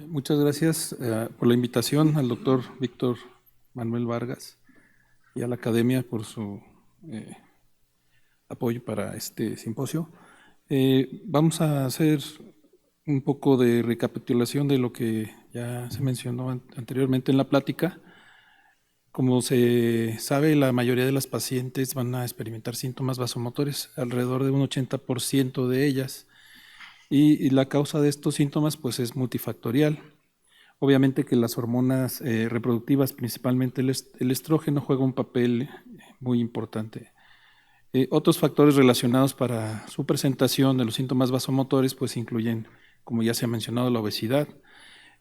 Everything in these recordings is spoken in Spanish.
Muchas gracias por la invitación al doctor Víctor Manuel Vargas y a la Academia por su apoyo para este simposio. Vamos a hacer un poco de recapitulación de lo que ya se mencionó anteriormente en la plática. Como se sabe, la mayoría de las pacientes van a experimentar síntomas vasomotores, alrededor de un 80% de ellas, y la causa de estos síntomas pues es multifactorial. Obviamente que las hormonas reproductivas, principalmente el estrógeno, juega un papel muy importante. Otros factores relacionados para su presentación de los síntomas vasomotores pues incluyen, como ya se ha mencionado, la obesidad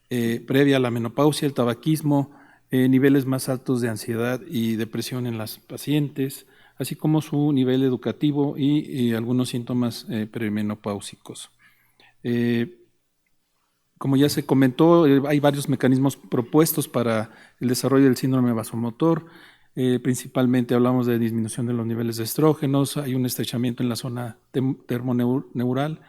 previa a la menopausia, el tabaquismo, niveles más altos de ansiedad y depresión en las pacientes, así como su nivel educativo y algunos síntomas perimenopáusicos. Como ya se comentó, hay varios mecanismos propuestos para el desarrollo del síndrome vasomotor. Principalmente hablamos de disminución de los niveles de estrógenos, hay un estrechamiento en la zona termoneural,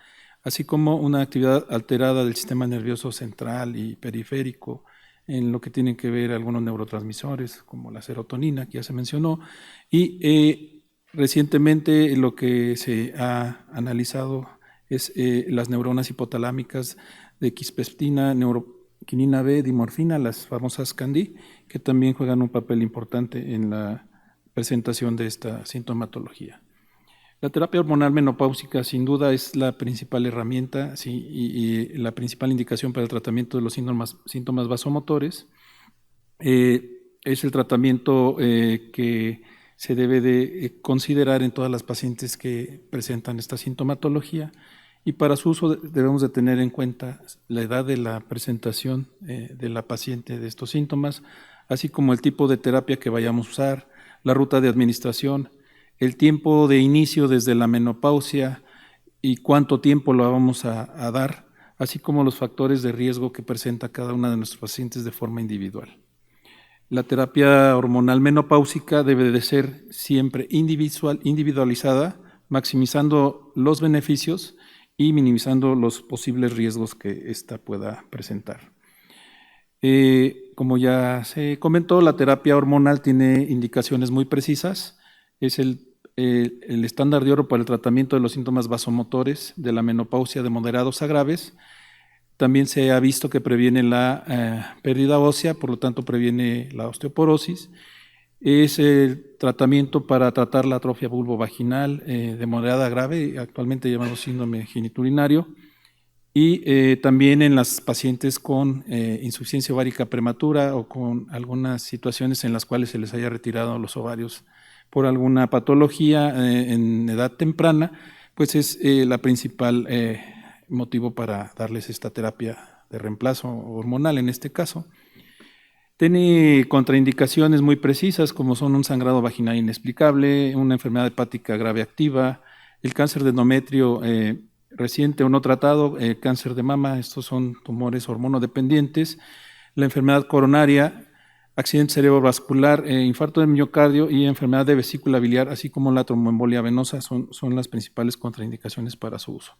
así como una actividad alterada del sistema nervioso central y periférico, en lo que tienen que ver algunos neurotransmisores, como la serotonina, que ya se mencionó, y recientemente lo que se ha analizado es las neuronas hipotalámicas de quispeptina, neuroquinina B, dimorfina, las famosas CANDI, que también juegan un papel importante en la presentación de esta sintomatología. La terapia hormonal menopáusica sin duda es la principal herramienta y la principal indicación para el tratamiento de los síntomas vasomotores. Es el tratamiento que se debe de considerar en todas las pacientes que presentan esta sintomatología, y para su uso debemos de tener en cuenta la edad de la presentación de la paciente de estos síntomas, así como el tipo de terapia que vayamos a usar, la ruta de administración, el tiempo de inicio desde la menopausia y cuánto tiempo lo vamos a dar, así como los factores de riesgo que presenta cada una de nuestros pacientes de forma individual. La terapia hormonal menopáusica debe de ser siempre individualizada, maximizando los beneficios y minimizando los posibles riesgos que ésta pueda presentar. Como ya se comentó, la terapia hormonal tiene indicaciones muy precisas. Es el estándar de oro para el tratamiento de los síntomas vasomotores de la menopausia de moderados a graves. También se ha visto que previene la pérdida ósea, por lo tanto previene la osteoporosis. Es el tratamiento para tratar la atrofia vulvovaginal de moderada a grave, actualmente llamado síndrome geniturinario, y también en las pacientes con insuficiencia ovárica prematura o con algunas situaciones en las cuales se les haya retirado los ovarios por alguna patología en edad temprana, pues es la principal motivo para darles esta terapia de reemplazo hormonal en este caso. Tiene contraindicaciones muy precisas, como son un sangrado vaginal inexplicable, una enfermedad hepática grave activa, el cáncer de endometrio reciente o no tratado, cáncer de mama, estos son tumores hormonodependientes, la enfermedad coronaria, accidente cerebrovascular, infarto de miocardio y enfermedad de vesícula biliar, así como la tromboembolia venosa, son las principales contraindicaciones para su uso.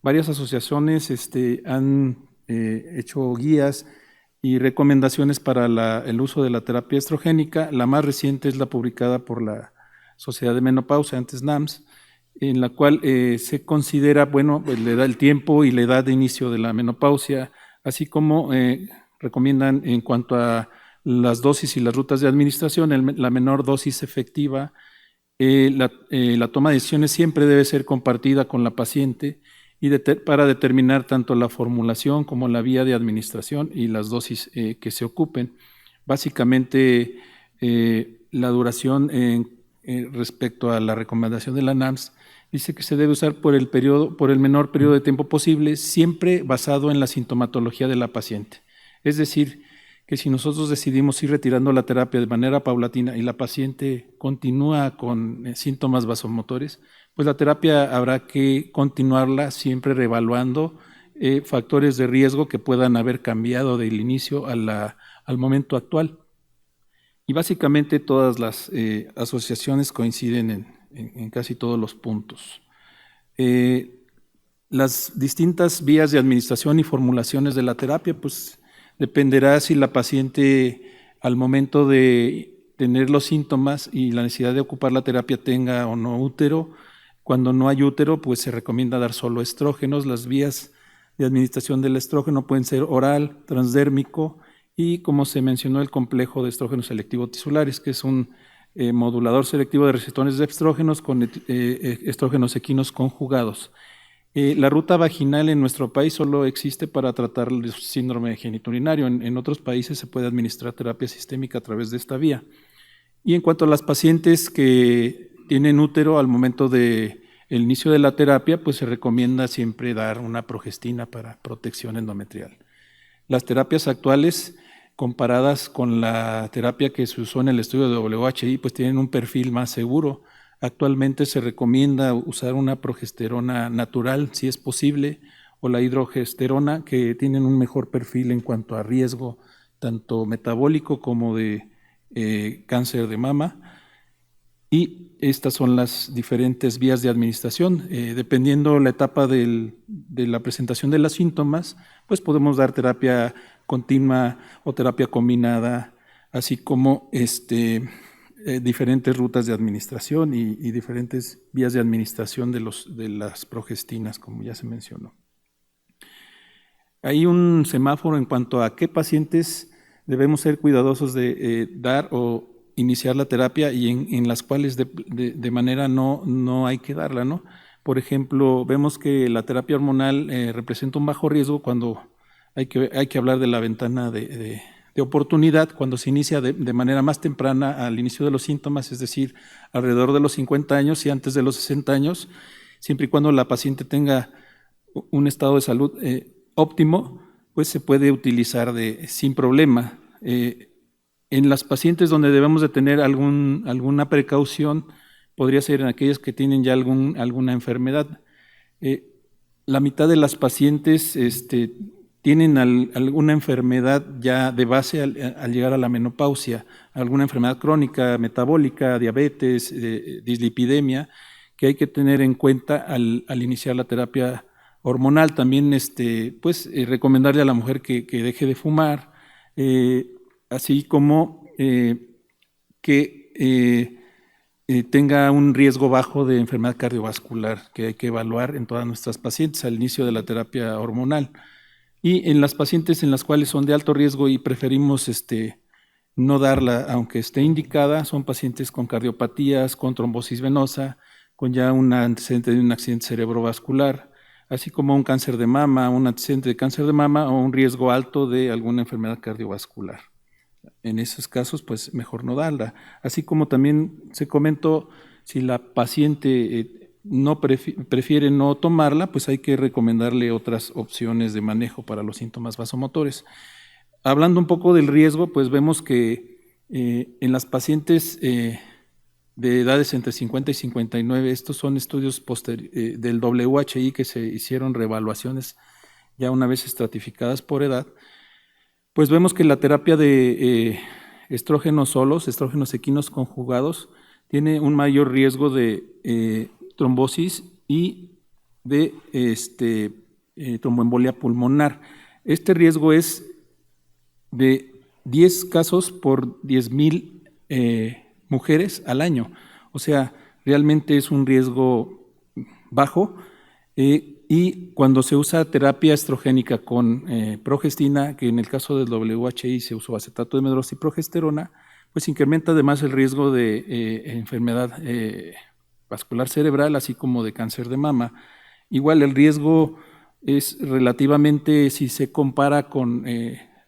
Varias asociaciones han hecho guías y recomendaciones para el uso de la terapia estrogénica. La más reciente es la publicada por la Sociedad de Menopausia, antes NAMS, en la cual se considera, bueno, el tiempo y la edad de inicio de la menopausia, así como recomiendan en cuanto a las dosis y las rutas de administración, la menor dosis efectiva. La toma de decisiones siempre debe ser compartida con la paciente para determinar tanto la formulación como la vía de administración y las dosis que se ocupen. Básicamente, la duración respecto a la recomendación de la NAMS dice que se debe usar por el menor periodo de tiempo posible, siempre basado en la sintomatología de la paciente. Es decir, que si nosotros decidimos ir retirando la terapia de manera paulatina y la paciente continúa con síntomas vasomotores, pues la terapia habrá que continuarla siempre reevaluando factores de riesgo que puedan haber cambiado del inicio al momento actual. Y básicamente todas las asociaciones coinciden en casi todos los puntos. Las distintas vías de administración y formulaciones de la terapia, pues dependerá si la paciente al momento de tener los síntomas y la necesidad de ocupar la terapia tenga o no útero. Cuando no hay útero, pues se recomienda dar solo estrógenos. Las vías de administración del estrógeno pueden ser oral, transdérmico y, como se mencionó, el complejo de estrógenos selectivo tisulares, que es un modulador selectivo de receptores de estrógenos con estrógenos equinos conjugados. La ruta vaginal en nuestro país solo existe para tratar el síndrome genitourinario. En otros países se puede administrar terapia sistémica a través de esta vía. Y en cuanto a las pacientes que tienen útero al momento del inicio de la terapia, pues se recomienda siempre dar una progestina para protección endometrial. Las terapias actuales, comparadas con la terapia que se usó en el estudio de WHI, pues tienen un perfil más seguro. Actualmente se recomienda usar una progesterona natural, si es posible, o la hidrogesterona, que tienen un mejor perfil en cuanto a riesgo, tanto metabólico como de cáncer de mama. Y estas son las diferentes vías de administración. Dependiendo la etapa de la presentación de los síntomas, pues podemos dar terapia continua o terapia combinada, así como diferentes rutas de administración y diferentes vías de administración de las progestinas, como ya se mencionó. Hay un semáforo en cuanto a qué pacientes debemos ser cuidadosos de dar o iniciar la terapia y en las cuales de manera no hay que darla, ¿no? Por ejemplo, vemos que la terapia hormonal representa un bajo riesgo cuando hay que hablar de la ventana de oportunidad, cuando se inicia de manera más temprana al inicio de los síntomas, es decir, alrededor de los 50 años y antes de los 60 años, siempre y cuando la paciente tenga un estado de salud óptimo, pues se puede utilizar sin problema. En las pacientes donde debemos de tener alguna precaución, podría ser en aquellas que tienen ya alguna enfermedad. La mitad de las pacientes tienen alguna enfermedad ya de base al llegar a la menopausia, alguna enfermedad crónica, metabólica, diabetes, dislipidemia, que hay que tener en cuenta al iniciar la terapia hormonal. También recomendarle a la mujer que deje de fumar, así como que tenga un riesgo bajo de enfermedad cardiovascular que hay que evaluar en todas nuestras pacientes al inicio de la terapia hormonal. Y en las pacientes en las cuales son de alto riesgo y preferimos no darla aunque esté indicada, son pacientes con cardiopatías, con trombosis venosa, con ya un antecedente de un accidente cerebrovascular, así como un cáncer de mama, un antecedente de cáncer de mama o un riesgo alto de alguna enfermedad cardiovascular. En esos casos, pues mejor no darla. Así como también se comentó, si la paciente prefiere no tomarla, pues hay que recomendarle otras opciones de manejo para los síntomas vasomotores. Hablando un poco del riesgo, pues vemos que en las pacientes de edades entre 50 y 59, estos son estudios del WHI que se hicieron reevaluaciones ya una vez estratificadas por edad, pues vemos que la terapia de estrógenos solos, estrógenos equinos conjugados, tiene un mayor riesgo de trombosis y de tromboembolia pulmonar. Este riesgo es de 10 casos por 10,000 mujeres al año. O sea, realmente es un riesgo bajo. Y cuando se usa terapia estrogénica con progestina, que en el caso del WHI se usó acetato de medrosa y progesterona, pues incrementa además el riesgo de enfermedad vascular cerebral, así como de cáncer de mama. Igual el riesgo es relativamente, si se compara con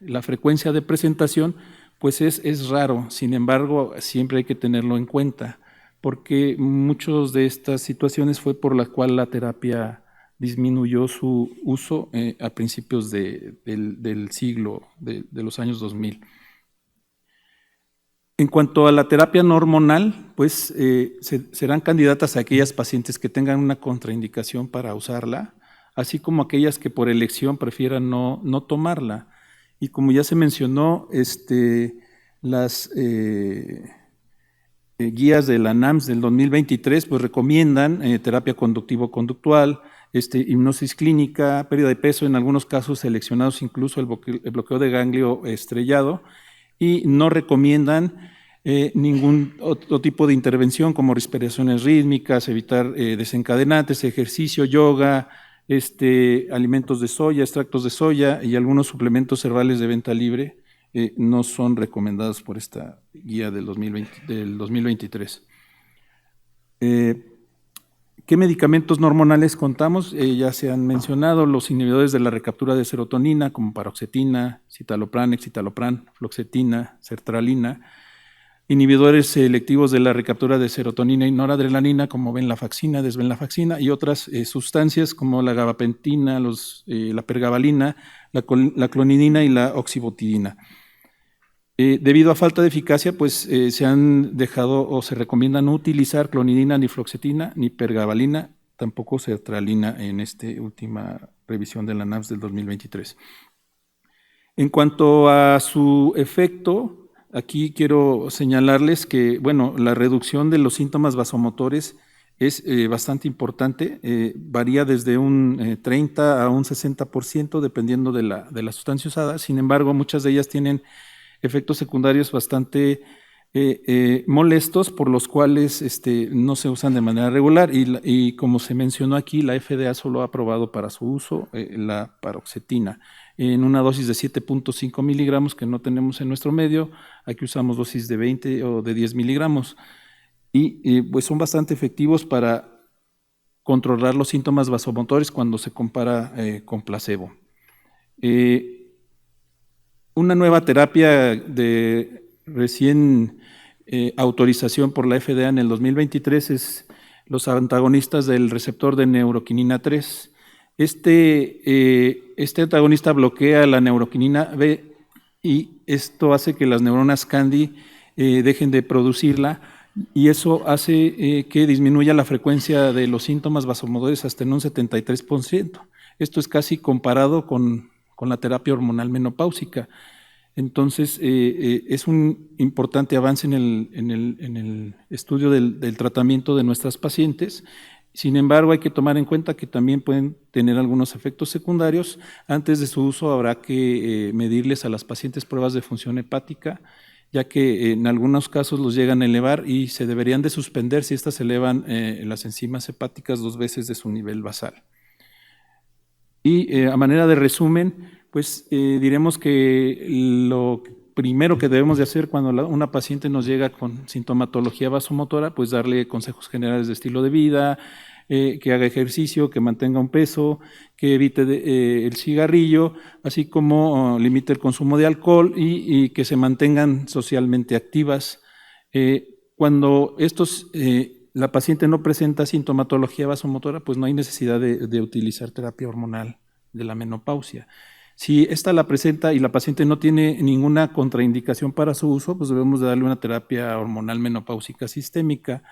la frecuencia de presentación, pues es raro. Sin embargo, siempre hay que tenerlo en cuenta, porque muchas de estas situaciones fue por la cual la terapia disminuyó su uso a principios del siglo, de los años 2000. En cuanto a la terapia no hormonal, pues serán candidatas a aquellas pacientes que tengan una contraindicación para usarla, así como aquellas que por elección prefieran no tomarla. Y como ya se mencionó, guías de la NAMS del 2023 pues recomiendan terapia conductivo-conductual, hipnosis clínica, pérdida de peso, en algunos casos seleccionados incluso el bloqueo de ganglio estrellado, y no recomiendan ningún otro tipo de intervención como respiraciones rítmicas, evitar desencadenantes, ejercicio, yoga, alimentos de soya, extractos de soya y algunos suplementos herbales de venta libre no son recomendados por esta guía del 2023. ¿Qué medicamentos no hormonales contamos? Ya se han mencionado los inhibidores de la recaptura de serotonina como paroxetina, citalopram, escitalopram, fluoxetina, sertralina, inhibidores selectivos de la recaptura de serotonina y noradrenalina como venlafaxina, desvenlafaxina y otras sustancias como la gabapentina, la pergabalina, la clonidina y la oxibutidina. Debido a falta de eficacia, pues se han dejado o se recomienda no utilizar clonidina, ni fluoxetina, ni pergabalina, tampoco sertralina en esta última revisión de la NAMS del 2023. En cuanto a su efecto, aquí quiero señalarles que, bueno, la reducción de los síntomas vasomotores es bastante importante, varía desde un 30 a un 60% dependiendo de la sustancia usada. Sin embargo, muchas de ellas tienen efectos secundarios bastante molestos, por los cuales no se usan de manera regular y como se mencionó aquí, la FDA solo ha aprobado para su uso la paroxetina en una dosis de 7.5 miligramos que no tenemos en nuestro medio. Aquí usamos dosis de 20 o de 10 miligramos y pues son bastante efectivos para controlar los síntomas vasomotores cuando se compara con placebo. Una nueva terapia de recién autorización por la FDA en el 2023 es los antagonistas del receptor de neuroquinina 3. Este antagonista bloquea la neuroquinina B y esto hace que las neuronas Candy dejen de producirla y eso hace que disminuya la frecuencia de los síntomas vasomotores hasta en un 73%. Esto es casi comparado con la terapia hormonal menopáusica. Entonces, es un importante avance en el estudio del tratamiento de nuestras pacientes. Sin embargo, hay que tomar en cuenta que también pueden tener algunos efectos secundarios. Antes de su uso habrá que medirles a las pacientes pruebas de función hepática, ya que en algunos casos los llegan a elevar y se deberían de suspender si estas elevan las enzimas hepáticas 2 veces de su nivel basal. Y a manera de resumen, pues diremos que lo primero que debemos de hacer cuando una paciente nos llega con sintomatología vasomotora, pues darle consejos generales de estilo de vida, que haga ejercicio, que mantenga un peso, que evite el cigarrillo, así como limite el consumo de alcohol y que se mantengan socialmente activas. Cuando la paciente no presenta sintomatología vasomotora, pues no hay necesidad de utilizar terapia hormonal de la menopausia. Si esta la presenta y la paciente no tiene ninguna contraindicación para su uso, pues debemos de darle una terapia hormonal menopáusica sistémica,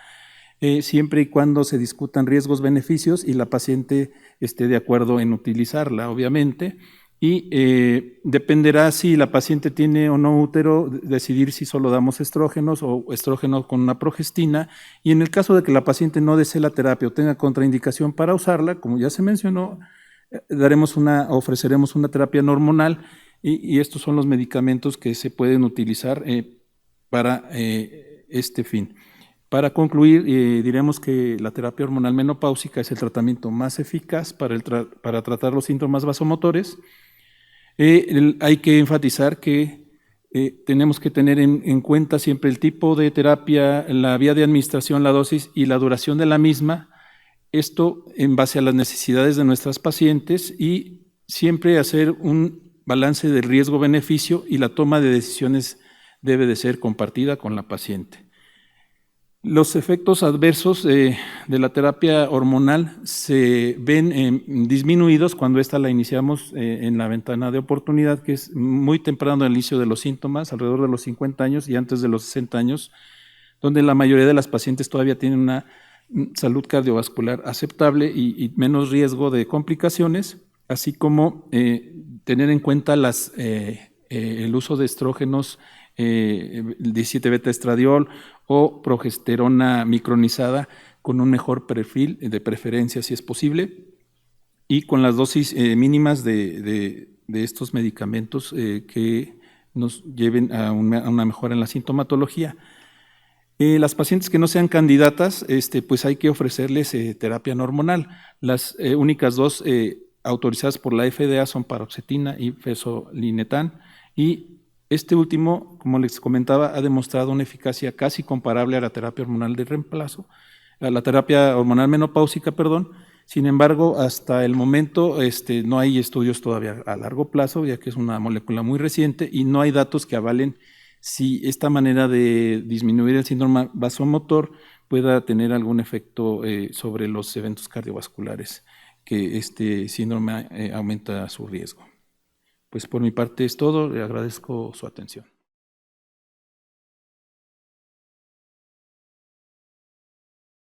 siempre y cuando se discutan riesgos-beneficios y la paciente esté de acuerdo en utilizarla, obviamente. Y dependerá si la paciente tiene o no útero, decidir si solo damos estrógenos o estrógenos con una progestina. Y en el caso de que la paciente no desee la terapia o tenga contraindicación para usarla, como ya se mencionó, ofreceremos una terapia no hormonal y estos son los medicamentos que se pueden utilizar para este fin. Para concluir, diremos que la terapia hormonal menopáusica es el tratamiento más eficaz para tratar los síntomas vasomotores. Hay que enfatizar que tenemos que tener en cuenta siempre el tipo de terapia, la vía de administración, la dosis y la duración de la misma. Esto en base a las necesidades de nuestras pacientes y siempre hacer un balance del riesgo-beneficio y la toma de decisiones debe de ser compartida con la paciente. Los efectos adversos de la terapia hormonal se ven disminuidos cuando esta la iniciamos en la ventana de oportunidad, que es muy temprano el inicio de los síntomas, alrededor de los 50 años y antes de los 60 años, donde la mayoría de las pacientes todavía tienen una salud cardiovascular aceptable y menos riesgo de complicaciones, así como tener en cuenta el uso de estrógenos, 17 beta estradiol o progesterona micronizada con un mejor perfil, de preferencia si es posible, y con las dosis mínimas de estos medicamentos que nos lleven a una mejora en la sintomatología. Las pacientes que no sean candidatas, pues hay que ofrecerles terapia no hormonal. Las únicas dos autorizadas por la FDA son paroxetina y fezolinetan, y este último, como les comentaba, ha demostrado una eficacia casi comparable a la terapia hormonal de reemplazo, a la terapia hormonal menopáusica, perdón. Sin embargo, hasta el momento no hay estudios todavía a largo plazo, ya que es una molécula muy reciente y no hay datos que avalen si esta manera de disminuir el síndrome vasomotor pueda tener algún efecto sobre los eventos cardiovasculares, que este síndrome aumenta su riesgo. Pues por mi parte es todo, le agradezco su atención.